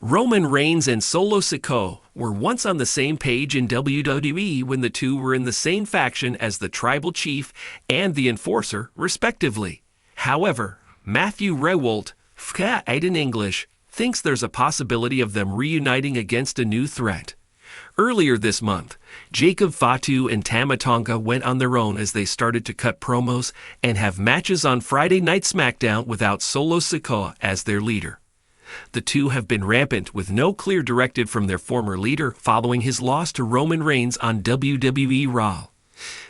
Roman Reigns and Solo Sikoa were once on the same page in WWE when the two were in the same faction as the Tribal Chief and the Enforcer, respectively. However, Matthew Rehwoldt, in English, thinks there's a possibility of them reuniting against a new threat. Earlier this month, Jacob Fatu and Tama Tonga went on their own as they started to cut promos and have matches on Friday Night SmackDown without Solo Sikoa as their leader. The two have been rampant with no clear directive from their former leader following his loss to Roman Reigns on WWE Raw.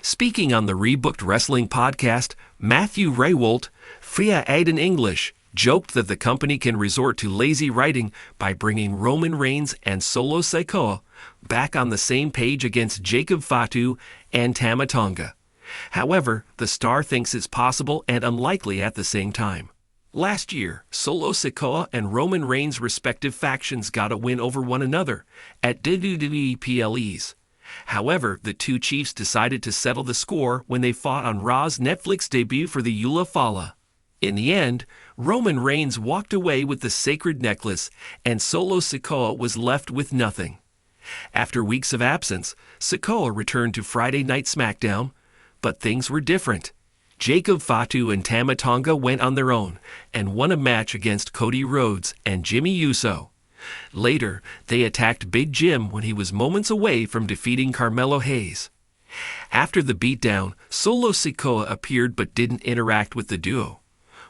Speaking on the Rebooked Wrestling podcast, Matthew Rehwoldt, in English, joked that the company can resort to lazy writing by bringing Roman Reigns and Solo Sikoa back on the same page against Jacob Fatu and Tama Tonga. However, the star thinks it's possible and unlikely at the same time. Last year, Solo Sikoa and Roman Reigns' respective factions got a win over one another at WWE PLEs. However, the two chiefs decided to settle the score when they fought on Raw's Netflix debut for the Eula Fala. In the end, Roman Reigns walked away with the sacred necklace, and Solo Sikoa was left with nothing. After weeks of absence, Sikoa returned to Friday Night SmackDown, but things were different. Jacob Fatu and Tama Tonga went on their own and won a match against Cody Rhodes and Jimmy Uso. Later, they attacked Big Jim when he was moments away from defeating Carmelo Hayes. After the beatdown, Solo Sikoa appeared but didn't interact with the duo.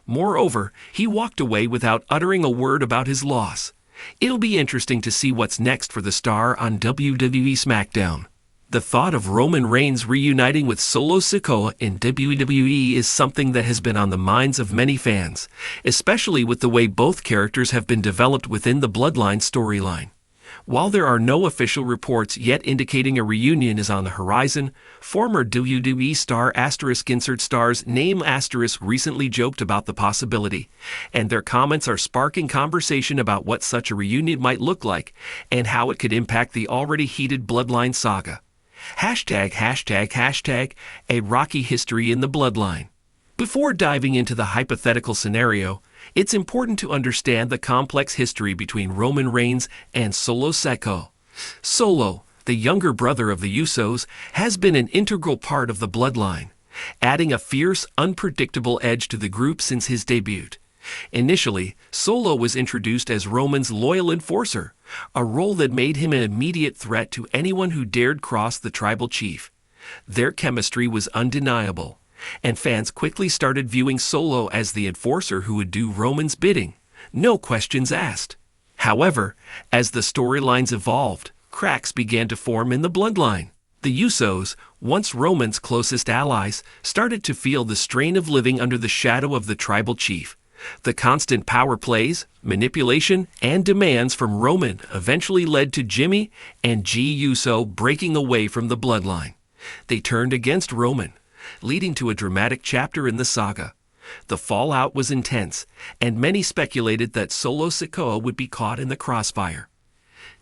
Moreover, he walked away without uttering a word about his loss. It'll be interesting to see what's next for the star on WWE SmackDown. The thought of Roman Reigns reuniting with Solo Sikoa in WWE is something that has been on the minds of many fans, especially with the way both characters have been developed within the Bloodline storyline. While there are no official reports yet indicating a reunion is on the horizon, former WWE star *insert star's name * recently joked about the possibility, and their comments are sparking conversation about what such a reunion might look like and how it could impact the already heated Bloodline saga. #A rocky history in the Bloodline. Before diving into the hypothetical scenario, it's important to understand the complex history between Roman Reigns and Solo Sikoa. Solo, the younger brother of the Usos, has been an integral part of the Bloodline, adding a fierce, unpredictable edge to the group since his debut. Initially, Solo was introduced as Roman's loyal enforcer, a role that made him an immediate threat to anyone who dared cross the tribal chief. Their chemistry was undeniable, and fans quickly started viewing Solo as the enforcer who would do Roman's bidding, no questions asked. However, as the storylines evolved, cracks began to form in the Bloodline. The Usos, once Roman's closest allies, started to feel the strain of living under the shadow of the tribal chief. The constant power plays, manipulation, and demands from Roman eventually led to Jimmy and G Uso breaking away from the Bloodline. They turned against Roman, leading to a dramatic chapter in the saga. The fallout was intense, and many speculated that Solo Sikoa would be caught in the crossfire.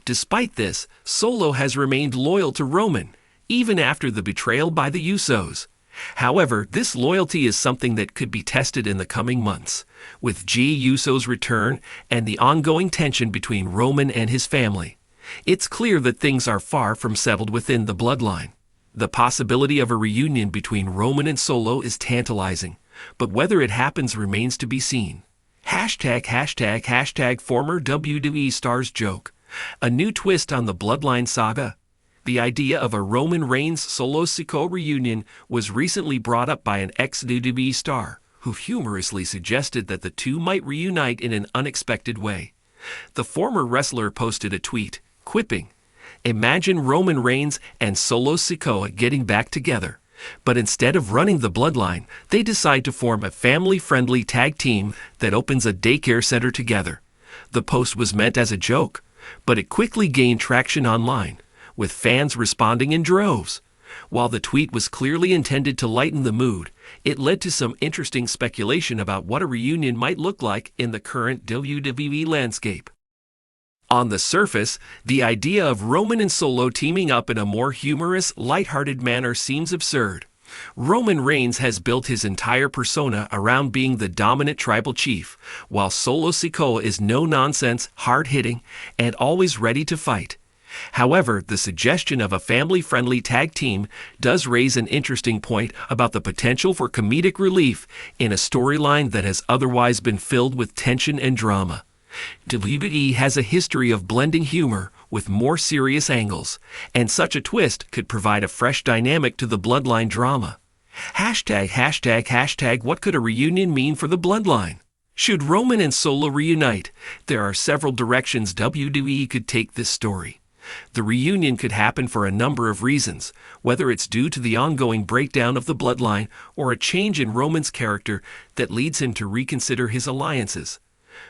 Despite this, Solo has remained loyal to Roman, even after the betrayal by the Usos. However, this loyalty is something that could be tested in the coming months, with G Uso's return and the ongoing tension between Roman and his family. It's clear that things are far from settled within the Bloodline. The possibility of a reunion between Roman and Solo is tantalizing, but whether it happens remains to be seen. Former WWE stars joke. A new twist on the Bloodline saga. The idea of a Roman Reigns Solo Sikoa reunion was recently brought up by an ex-WWE star, who humorously suggested that the two might reunite in an unexpected way. The former wrestler posted a tweet, quipping, "Imagine Roman Reigns and Solo Sikoa getting back together, but instead of running the Bloodline, they decide to form a family-friendly tag team that opens a daycare center together." The post was meant as a joke, but it quickly gained traction online, with fans responding in droves. While the tweet was clearly intended to lighten the mood, it led to some interesting speculation about what a reunion might look like in the current WWE landscape. On the surface, the idea of Roman and Solo teaming up in a more humorous, lighthearted manner seems absurd. Roman Reigns has built his entire persona around being the dominant tribal chief, while Solo Sikoa is no-nonsense, hard-hitting, and always ready to fight. However, the suggestion of a family-friendly tag team does raise an interesting point about the potential for comedic relief in a storyline that has otherwise been filled with tension and drama. WWE has a history of blending humor with more serious angles, and such a twist could provide a fresh dynamic to the bloodline drama. What could a reunion mean for the bloodline? Should Roman and Solo reunite? There are several directions WWE could take this story. The reunion could happen for a number of reasons, whether it's due to the ongoing breakdown of the bloodline or a change in Roman's character that leads him to reconsider his alliances.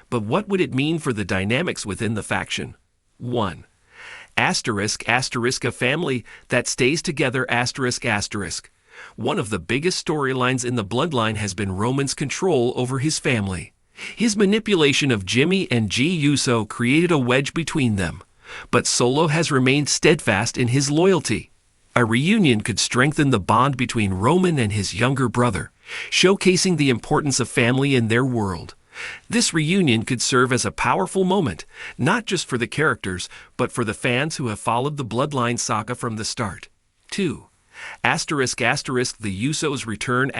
But what would it mean for the dynamics within the faction? 1. A family that stays together. One of the biggest storylines in the bloodline has been Roman's control over his family. His manipulation of Jimmy and Jey Uso created a wedge between them, but Solo has remained steadfast in his loyalty. A reunion could strengthen the bond between Roman and his younger brother, showcasing the importance of family in their world. This reunion could serve as a powerful moment, not just for the characters, but for the fans who have followed the bloodline saga from the start. 2. The Usos return.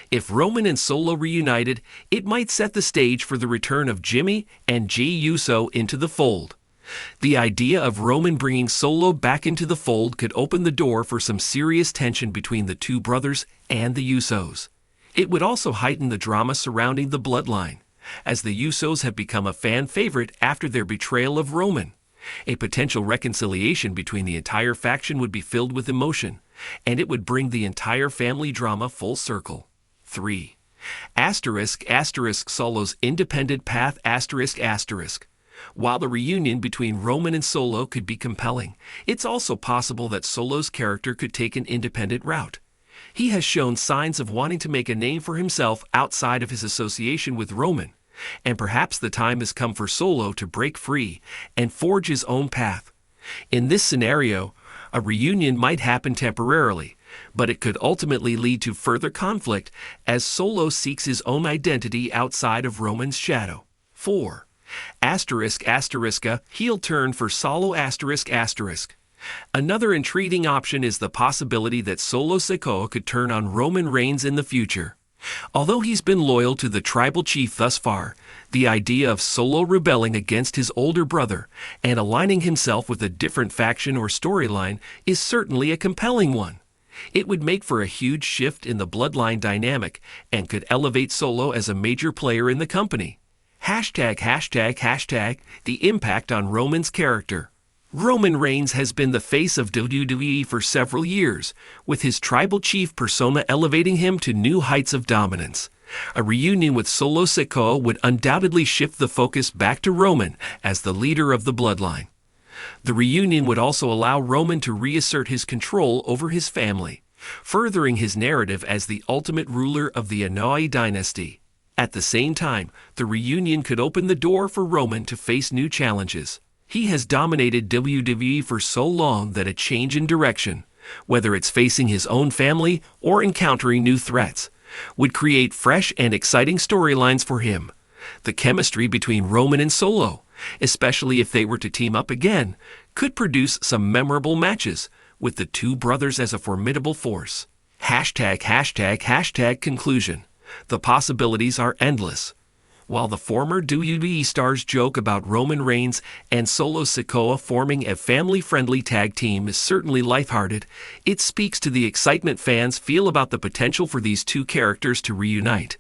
If Roman and Solo reunited, it might set the stage for the return of Jimmy and Jey Uso into the fold. The idea of Roman bringing Solo back into the fold could open the door for some serious tension between the two brothers and the Usos. It would also heighten the drama surrounding the bloodline, as the Usos have become a fan favorite after their betrayal of Roman. A potential reconciliation between the entire faction would be filled with emotion, and it would bring the entire family drama full circle. 3. Solo's independent path. While the reunion between Roman and Solo could be compelling, it's also possible that Solo's character could take an independent route. He has shown signs of wanting to make a name for himself outside of his association with Roman, and perhaps the time has come for Solo to break free and forge his own path. In this scenario, a reunion might happen temporarily, but it could ultimately lead to further conflict as Solo seeks his own identity outside of Roman's shadow. 4. Heel turn for Solo. Another intriguing option is the possibility that Solo Sikoa could turn on Roman Reigns in the future. Although he's been loyal to the tribal chief thus far, the idea of Solo rebelling against his older brother and aligning himself with a different faction or storyline is certainly a compelling one. It would make for a huge shift in the bloodline dynamic and could elevate Solo as a major player in the company. The impact on Roman's character. Roman Reigns has been the face of WWE for several years, with his tribal chief persona elevating him to new heights of dominance. A reunion with Solo Sikoa would undoubtedly shift the focus back to Roman as the leader of the bloodline. The reunion would also allow Roman to reassert his control over his family, furthering his narrative as the ultimate ruler of the Anoa'i dynasty. At the same time, the reunion could open the door for Roman to face new challenges. He has dominated WWE for so long that a change in direction, whether it's facing his own family or encountering new threats, would create fresh and exciting storylines for him. The chemistry between Roman and Solo, especially if they were to team up again, could produce some memorable matches, with the two brothers as a formidable force. Conclusion. The possibilities are endless. While the former WWE stars joke about Roman Reigns and Solo Sikoa forming a family-friendly tag team is certainly lighthearted, it speaks to the excitement fans feel about the potential for these two characters to reunite.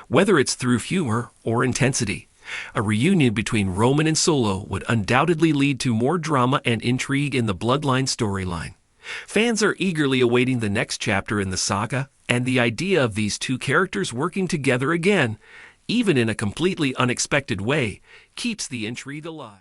Whether it's through humor or intensity, a reunion between Roman and Solo would undoubtedly lead to more drama and intrigue in the bloodline storyline. Fans are eagerly awaiting the next chapter in the saga, and the idea of these two characters working together again, even in a completely unexpected way, keeps the intrigue alive.